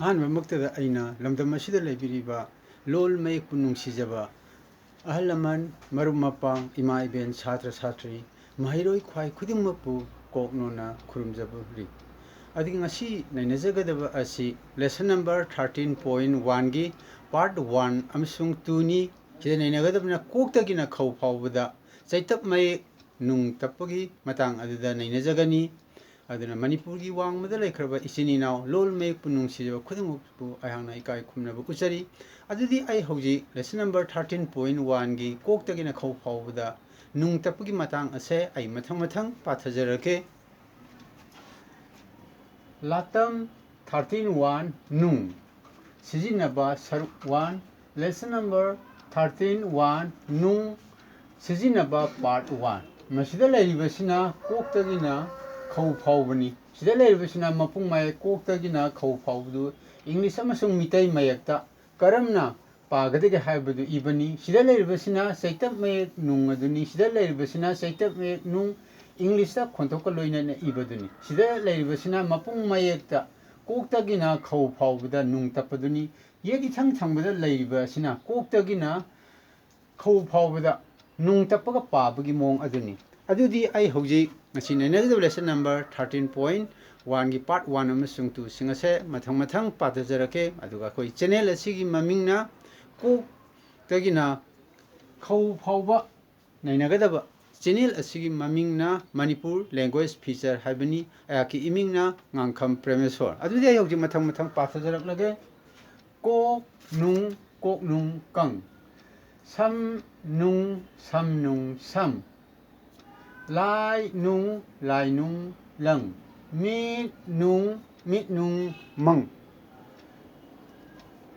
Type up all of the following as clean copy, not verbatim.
ꯑꯍꯥꯟꯕꯃꯛꯇꯗ ꯑꯩꯅ ꯂꯝꯗꯝ ꯑꯁꯤꯗ ꯂꯩꯕꯤꯔꯤꯕ ꯂꯣꯜ ꯃꯌꯦꯛꯄꯨ ꯅꯨꯡꯁꯤꯖꯕ ꯑꯍꯜ ꯂꯃꯟ ꯃꯔꯨꯞ ꯃꯄꯥꯡ ꯏꯃꯥ ꯏꯕꯦꯟ ꯁꯥꯇ꯭ꯔ ꯁꯥꯇ꯭ꯔꯤ ꯃꯍꯩꯔꯣꯏ ꯈ꯭ꯋꯥꯏ ꯈꯨꯗꯤꯡꯃꯛꯄꯨ ꯀꯣꯛꯅꯣꯅ ꯈꯨꯔꯨꯝꯖꯕꯔꯤ ꯑꯗꯨꯒ ꯉꯁꯤ ꯅꯩꯅꯖꯒꯗꯕ ꯑꯁꯤ ꯂꯦꯁꯟ ꯅꯝꯕꯔ 13.1ꯒꯤ ꯄꯥꯔꯠ 1 ꯑꯃꯁꯨꯡ 2ꯅꯤ ꯁꯤꯗ ꯅꯩꯅꯒꯗꯕꯅ ꯀꯣꯛꯇꯒꯤꯅ ꯈꯧ ꯐꯥꯎꯕꯗ ꯆꯩꯇꯞ ꯃꯌꯦꯛ ꯅꯨꯡ ꯇꯞꯄꯒꯤ ꯃꯇꯥꯡ ꯑꯗꯨꯗ ꯅꯩꯅꯖꯒꯅꯤ ꯑꯗꯨꯅ ꯃꯅꯤꯄꯨꯔꯒꯤ ꯋꯥꯡꯃꯗ ꯂꯩꯈ꯭ꯔꯕ ꯏꯆꯤꯟ ꯏꯅꯥꯎ ꯂꯣꯜ ꯃꯌꯦꯛꯄꯨ ꯅꯨꯡꯁꯤꯖꯕ ꯈꯨꯗꯤꯡꯃꯛꯄꯨ ꯑꯩꯍꯥꯛꯅ ꯏꯀꯥꯏ ꯈꯨꯝꯅꯕ ꯎꯠꯆꯔꯤ ꯑꯗꯨꯗꯤ ꯑꯩ ꯍꯧꯖꯤꯛ ꯂꯦꯁꯟ ꯅꯝꯕꯔ 13.1ꯒꯤ ꯀꯣꯛꯇꯒꯤꯅ ꯈꯧ ꯐꯥꯎꯕꯗ ꯅꯨꯡ ꯇꯞꯄꯒꯤ ꯃꯇꯥꯡ ꯑꯁꯦ ꯑꯩ ꯃꯊꯪ ꯄꯥꯊꯖꯔꯛꯀꯦ ꯂꯥꯇꯝ 13.1 ꯅꯨꯡ ꯁꯤꯖꯤꯟꯅꯕ ꯁꯔꯨꯛ 1 ꯂꯦꯁꯟ ꯅꯝꯕꯔ 13.1 ꯅꯨꯡ ꯁꯤꯖꯤꯟꯅꯕ ꯄꯥꯔꯠ 1 ꯃꯁꯤꯗ ꯂꯩꯔꯤꯕꯁꯤꯅ ꯀꯣꯛꯇꯒꯤꯅ ꯈꯧ ꯐꯥꯎꯕꯅꯤ ꯁꯤꯗ ꯂꯩꯔꯤꯕꯁꯤꯅ ꯃꯄꯨꯡ ꯃꯌꯦꯛ ꯀꯣꯛꯇꯒꯤꯅ ꯈꯧ ꯐꯥꯎꯕꯗꯨ ꯏꯪꯂꯤꯁ ꯑꯃꯁꯨꯡ ꯃꯤꯇꯩ ꯃꯌꯦꯛꯇ ꯀꯔꯝꯅ ꯄꯥꯒꯗꯒꯦ ꯍꯥꯏꯕꯗꯨ ꯏꯕꯅꯤ ꯁꯤꯗ ꯂꯩꯔꯤꯕꯁꯤꯅ ꯆꯩꯇꯞ ꯃꯌꯦꯛ ꯅꯨꯡ ꯑꯗꯨꯅꯤ ꯁꯤꯗ ꯂꯩꯔꯤꯕꯁꯤꯅ ꯆꯩꯇꯞ ꯃꯌꯦꯛ ꯅꯨꯡ ꯏꯪꯂꯤꯁꯇ ꯈꯣꯟꯊꯣꯛꯀ ꯂꯣꯏꯅꯅ ꯏꯕꯗꯨꯅꯤ ꯁꯤꯗ ꯂꯩꯔꯤꯕꯁꯤꯅ ꯃꯄꯨꯡ ꯃꯌꯦꯛꯇ ꯀꯣꯛꯇꯒꯤꯅ ꯈꯧ ꯐꯥꯎꯕꯗ ꯅꯨꯡ ꯇꯞꯄꯗꯨꯅꯤ ꯌꯦꯛ ꯏꯊꯪ ꯊꯪꯕꯗ ꯂꯩꯔꯤꯕ ꯑꯁꯤꯅ ꯀꯣꯛꯇꯒꯤ나 ꯈꯧ ꯐꯥꯎꯕꯗ ꯅꯨꯡ ꯇꯞꯄꯒ ꯄꯥꯕꯒꯤ ꯃꯑꯣꯡ ꯑꯗꯨꯅꯤ ꯑꯗꯨꯗꯤ ꯑꯩ ꯍꯧꯖꯤꯛ ꯉꯁꯤ ꯅꯩꯅꯒꯗꯕ ꯂꯦꯁꯟ ꯅꯝꯕꯔ 13.1ꯒꯤ ꯄꯥꯔꯠ 1 ꯑꯃꯁꯨꯡ 2 ꯁꯤꯡ ꯑꯁꯦ ꯃꯊꯪ ꯄꯥꯊꯖꯔꯛꯀꯦ ꯑꯗꯨꯒ ꯑꯩꯈꯣꯏ ꯆꯦꯅꯦꯜ ꯑꯁꯤꯒꯤ ꯃꯃꯤꯡꯅ ꯀꯣꯛꯇꯒꯤꯅ ꯈꯧ ꯐꯥꯎꯕ ꯅꯩꯅꯒꯗꯕ ꯆꯦꯅꯦꯜ ꯑꯁꯤꯒꯤ ꯃꯃꯤꯡꯅ ꯃꯅꯤꯄꯨꯔ ꯂꯦꯡꯒ꯭ꯋꯦꯖ ꯐꯤꯆꯔ ꯍꯥꯏꯕꯅꯤ ꯑꯩꯍꯥꯛꯀꯤ ꯏꯃꯤꯡꯅ ꯉꯥꯡꯈꯝ ꯄ꯭ꯔꯦꯃꯦꯁꯣꯔ ꯑꯗꯨꯗꯤ ꯑꯩ ꯍꯧꯖꯤꯛ ꯃꯊꯪ ꯄꯥꯊꯖꯔꯛꯂꯒꯦ ꯀꯣꯛ ꯅꯨꯡ ꯀꯪ ꯁꯝ ꯅꯨꯡ ꯁꯝ ꯂꯥꯏ ꯅꯨꯡ ꯂꯪ ꯃꯤꯠ ꯅꯨꯡ ꯃꯪ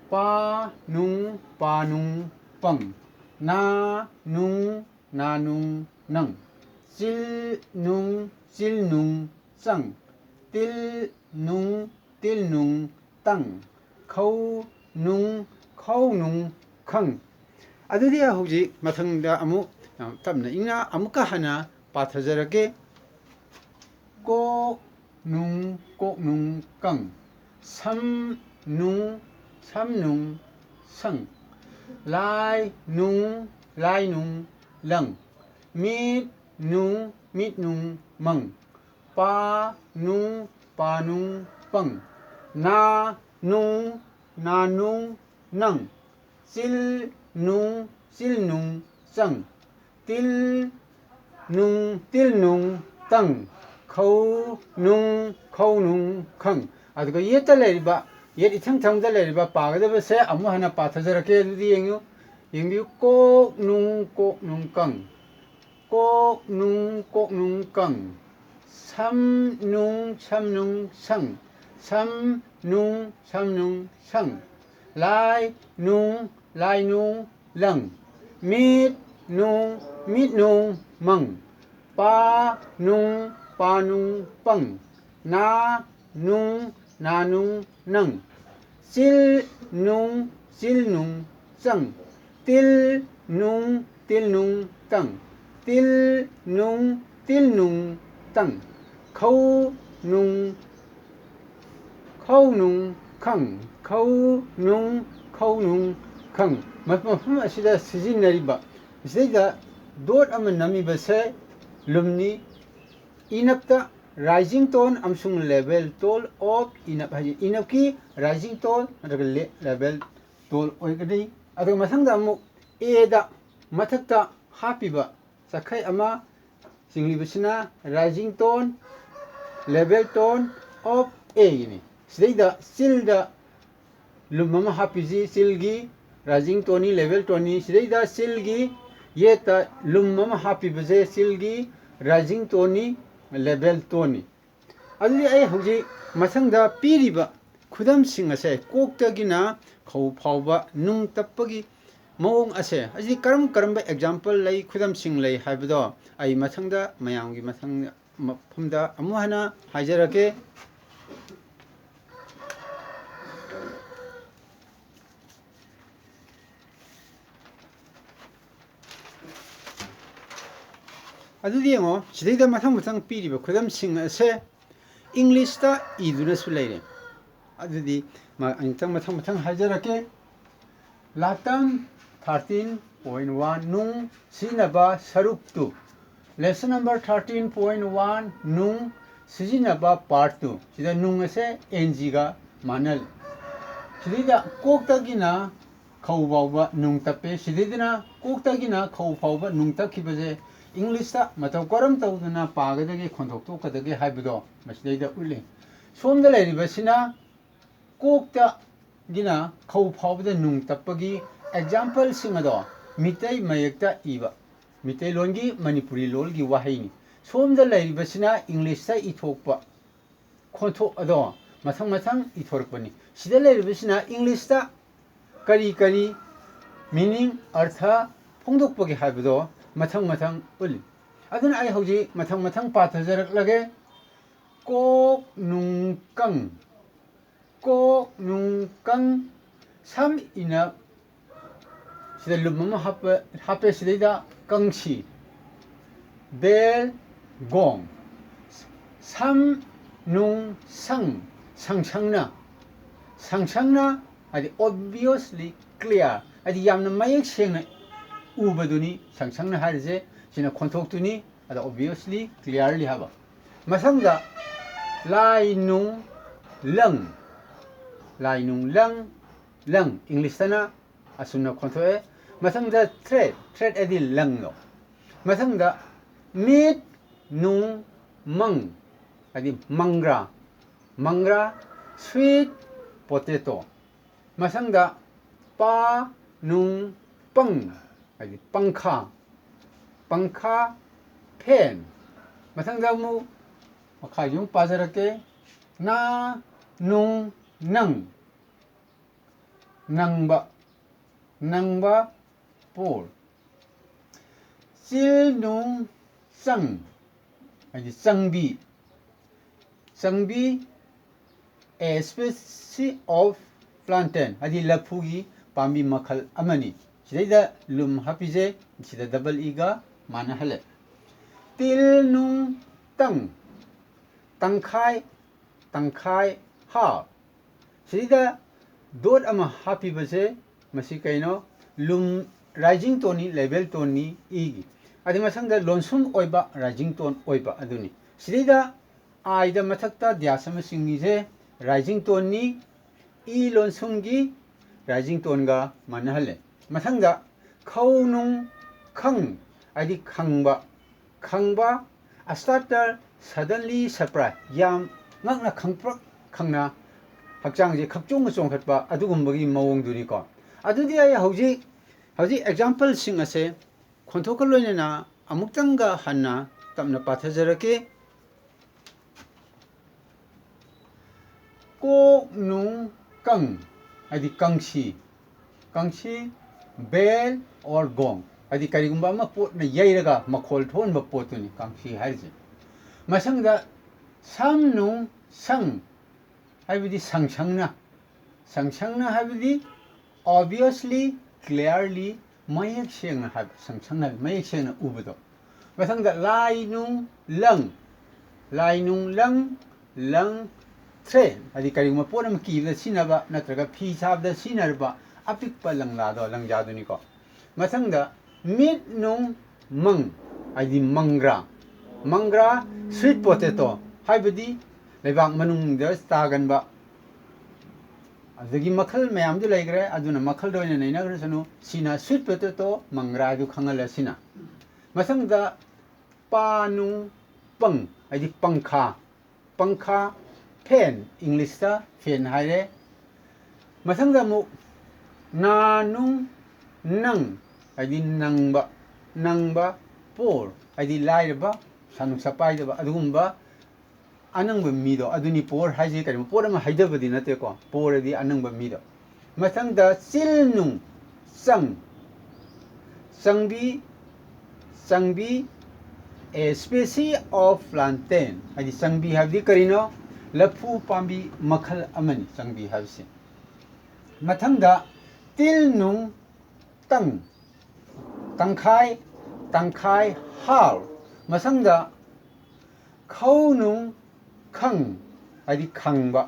ꯄꯥ ꯅꯨꯡ ꯄꯪ ꯅꯥ ꯅꯨꯡ ꯅꯪ ꯆꯤꯜ ꯅꯨꯡ ꯆꯪ ꯇꯤꯜ ꯅꯨꯡ ꯇꯪ ꯈꯧ ꯅꯨꯡ ꯈꯪ ꯑꯗꯨꯗꯤ ꯍꯧꯖꯤꯛ ꯃꯊꯪꯗ ꯑꯃꯨꯛ ꯇꯞꯅ ꯏꯪꯅ ꯑꯃꯨꯛꯀ ꯍꯟꯅ ꯄꯥꯊꯖꯔꯛꯀꯦ ꯀꯣꯛ ꯅꯨꯡ ꯀꯪ ꯁꯝ ꯅꯨꯡ ꯁꯪ ꯂꯥꯏ ꯅꯨꯡ ꯂꯪ ꯃꯤꯠ ꯅꯨꯡ ꯃꯪ ꯄꯥ ꯅꯨꯡ ꯄꯪ ꯅꯥ ꯅꯨꯡ ꯅꯪ ꯆꯤꯜ ꯅꯨꯡ ꯆꯪ ꯇꯤꯜ ꯅꯨꯡ ꯇꯪ ꯈꯧ ꯅꯨꯡ ꯈꯪ ꯑꯗꯨꯒ ꯌꯦꯠ ꯏꯊꯪ ꯊꯪꯕꯗ ꯂꯩꯔꯤꯕ ꯄꯥꯒꯗꯕꯁꯦ ꯑꯃꯨꯛ ꯍꯟꯅ ꯄꯥꯊꯖꯔꯛꯀꯦ ꯑꯗꯨꯗꯤ ꯌꯦꯡꯕꯤꯌꯨ ꯀꯣꯛ ꯅꯨꯡ ꯀꯪ ꯀꯣꯛ ꯅꯨꯡ ꯀꯪ ꯁꯝ ꯅꯨꯡ ꯁꯪ ꯁꯝ ꯅꯨꯡ ꯁꯪ ꯂꯥꯏ ꯅꯨꯡ ꯂꯪ ꯃꯤꯠ ꯅꯨꯡ ꯃꯪ ꯄꯥ ꯅꯨꯡ ꯄꯪ ꯅꯥ ꯅꯨꯡ ꯅꯪ ꯆꯤꯜ ꯅꯨꯡ ꯆꯪ ꯇꯤꯜ ꯅꯨꯡ ꯇꯪ ꯇꯤꯜ ꯅꯨꯡ ꯇꯪ ꯈꯧ ꯅꯨꯡ ꯈꯪ ꯃꯐꯝ ꯑꯁꯤꯗ ꯁꯤꯖꯤꯟꯅꯔꯤꯕ ꯁꯤꯗꯩꯗ ꯗꯣꯠ ꯑꯃ ꯅꯝꯃꯤꯕꯁꯦ ꯂꯨꯝꯅꯤ ꯏꯅꯞꯇ ꯔꯥꯏꯖꯤꯡ ꯇꯣꯟ ꯑꯃꯁꯨꯡ ꯂꯦꯕꯦꯜ ꯇꯣꯟ ꯑꯣꯐ ꯏꯅꯞ ꯍꯥꯏꯗꯤ ꯏꯅꯞꯀꯤ ꯔꯥꯏꯖꯤꯡ ꯇꯣꯟ ꯅꯠꯇ꯭ꯔꯒ ꯂꯦꯕꯦꯜ ꯇꯣꯟ ꯑꯣꯏꯒꯅꯤ ꯑꯗꯨꯒ ꯃꯊꯪꯗ ꯑꯃꯨꯛ ꯑꯦꯗ ꯃꯊꯛꯇ ꯍꯥꯞꯄꯤꯕ ꯆꯈꯩ ꯑꯃ ꯆꯤꯡꯂꯤꯕꯁꯤꯅ ꯔꯥꯏꯖꯤꯡ ꯇꯣꯟ ꯂꯦꯕꯦꯜ ꯇꯣꯟ ꯑꯣꯐ ꯑꯦꯒꯤꯅꯤ ꯁꯤꯗꯩꯗ ꯆꯤꯜꯗ ꯂꯨꯝ ꯑꯃ ꯍꯥꯞꯄꯤꯁꯤ ꯆꯤꯜꯒꯤ ꯔꯥꯏꯖꯤꯡ ꯇꯣꯟꯅꯤ ꯂꯦꯕꯦꯜ ꯇꯣꯟꯅꯤ ꯁꯤꯗꯩꯗ ꯆꯤꯜꯒꯤ ꯌꯦꯠꯇ ꯂꯨꯝ ꯑꯃ ꯍꯥꯞꯄꯤꯕꯁꯦ ꯆꯤꯜꯒꯤ ꯔꯥꯏꯖꯤꯡ ꯇꯣꯟꯅꯤ ꯂꯦꯕꯦꯜ ꯇꯣꯟꯅꯤ ꯑꯗꯨꯗꯤ ꯑꯩ ꯍꯧꯖꯤꯛ ꯃꯊꯪꯗ ꯄꯤꯔꯤꯕ ꯈꯨꯗꯝꯁꯤꯡ ꯑꯁꯦ ꯀꯣꯛꯇꯒꯤꯅ ꯈꯧ ꯐꯥꯎꯕ ꯅꯨꯡ ꯇꯞꯄꯒꯤ ꯃꯑꯣꯡ ꯑꯁꯦ ꯑꯁꯤ ꯀꯔꯝꯕ ꯑꯦꯛꯖꯥꯝꯄꯜ ꯂꯩ ꯈꯨꯗꯝꯁꯤꯡ ꯂꯩ ꯍꯥꯏꯕꯗꯣ ꯑꯩ ꯃꯊꯪꯗ ꯃꯌꯥꯝꯒꯤ ꯃꯐꯝꯗ ꯑꯃꯨꯛ ꯍꯟꯅ ꯍꯥꯏꯖꯔꯛꯀꯦ ꯑꯗꯨꯗꯤ ꯌꯦꯡꯉꯣ ꯁꯤꯗꯩꯗ ꯃꯊꯪ ꯄꯤꯔꯤꯕ ꯈꯨꯗꯝꯁꯤꯡ ꯑꯁꯦ ꯏꯪꯂꯤꯁꯇ ꯏꯗꯨꯅꯁꯨ ꯂꯩꯔꯦ ꯑꯗꯨꯗꯤ intang mathang hajarake latam 13.1 nung sinaba saruk tu lesson number 13.1 nung sinaba part 2 sida nung ase ng ga manal sida koktagina khawbawa nung tape sididina koktagina khawbawa nung takibase English ta mataw koram tawduna pagadagi khonthok to kadagi haibdo masleida uli somda leiribasina kokta gina khawbawda nung tapagi example singado mitai mayekta iba mitai longi manipuri lolgi wahaini somda leiribasina English ta ithokpa khonthok ado mathang ithorpani sida leiribasina English ta kari meaning artha phongdokpagi haibdo mathang uli aduna ai hauji mathang pathajarak lage kok nung kang sam ina sida lumma hape sida kangsi bel gong sam nung sangchangna adi obviously clear adi yamna mayek sengna ubaduni sangchangna harise sina khonthokduni ada obviously clearly haba masangda lai nung lang English tana asuna khontoe masangda thread adi lang no masangda meat nung mang adi mangra sweet potato masangda pa nung pang adi pangkha pen masangda mu makayung pajarake na nung nangba por sil nung sang adi sangbi a species of plantain adi laphugi pambi makhal amani sida lum hapije sida double e ga mana hale til nung tangkhai ha sida dot ama happy base masi kaino lum rising tone ni level tone ni e adi masangda lonsum oiba rising tone oiba aduni sida aida mathakta dyasama singi je rising tone ni e lonsum gi rising tone ga manahale masangda khaunung khang adi khangba a starter suddenly surprise yam ngakna khangna hakchang je khakchong chongkhatba adugumbagi mawongduni ko adudi ai hauji example sing ase khonthokal loinana amuktanga hanna tamna pathajarake ko nung kang adi kangsi bel or gong adi karigumba ma pot na yairaga makhol thon ba potuni kangsi haije masangda sam nung sang 하이브디 상상나 하이브디 obviously clearly 마약 시행나 하이브 상상나 마약 시행나 우브도 마상다 라이농 랑 트레 아디 가리마 포람 키르 시나바 나트라가 피사브다 시나르바 아픽파 랑라도 랑자두니코 마상다 밑농 망 아디 망그라 sweet potato 하이브디 leibang manung da stagan ba adagi makhal mayam du laigre aduna makhal doina naina gresanu sina sweet potato mangra du khangala sina masangda panu pang adi pangkha pen english ta pen haire masangda mu nanung nang adi nangba por adi lairba sanu sapai da adugumba anangba mido aduni por haji karim por ma haidabadi nate ko por di anangba mido masangda silnung sangbi a species of plantain adi sangbi habdi karino laphu pambi makhal amani sangbi habsi mathangda tilnung tangkhai hal masangda khaunung khang adi khangba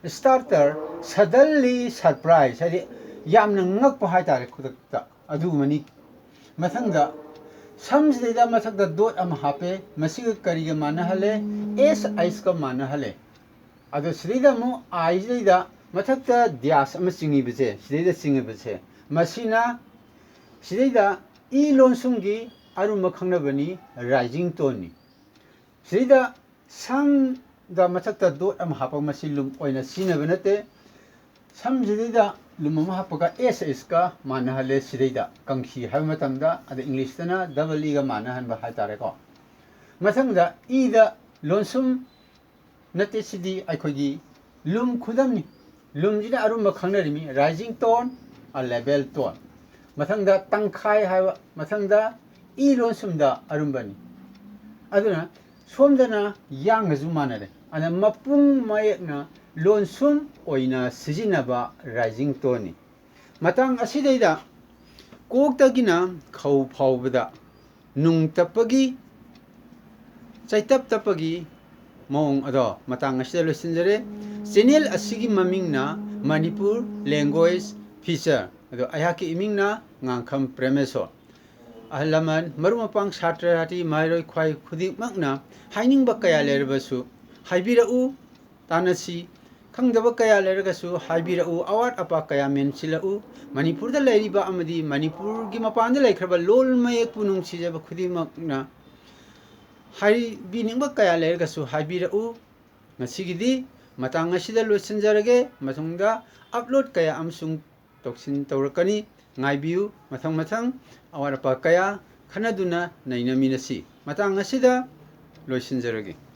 starter suddenly surprise hadi yamna ngak pa hai tare khudakta adu mani mathangda samsida mathakda dot am hape masiga kariga mana hale s ice ka mana hale adu srida mu aizida mathakta dyas am singi bise srida singi bise masina srida e lonsumgi aru makhangna bani rising tone ni srida sam da mathakta dot am hapa masilum oina sina banate sam srida lumama hapaga s ka mana hale srida kanghi ha matamda ada english tana double e ga mana han ba ha tare ko mathangda e da lonsum nate sidi aikhogi lum khudam ni lum jina arum makhangna rimi rising tone a level tone mathangda tangkhai ha mathangda e lonsumda arumbani aduna somdana yang azu manare ana mapung mayekna lonsum oina sijinaba rising tone ni matang asidaida koktagina khau phaubada nung tapagi chaitap tapagi mong ado matang asida losinjare channel asigi mamingna manipur language feature ado ayaki imingna ngangkham premeso ahalaman marumapang satra hati mairoi khwai khudi makna haining bakaya lerbasu haibira u tanasi khangdaba kaya lergasu haibira u awat apa kaya mensila u manipur da leriba amadi manipur gi mapanda laikhraba lol mayek punung sijaba khudi makna hai biningba kaya lergasu haibira u ngasigidi matang asida losinjarage matungda upload kaya amsung toksin tawrakani ngaibiu mathang mathang awat apa kaya khanaduna nainaminasi matang asida loisinjarage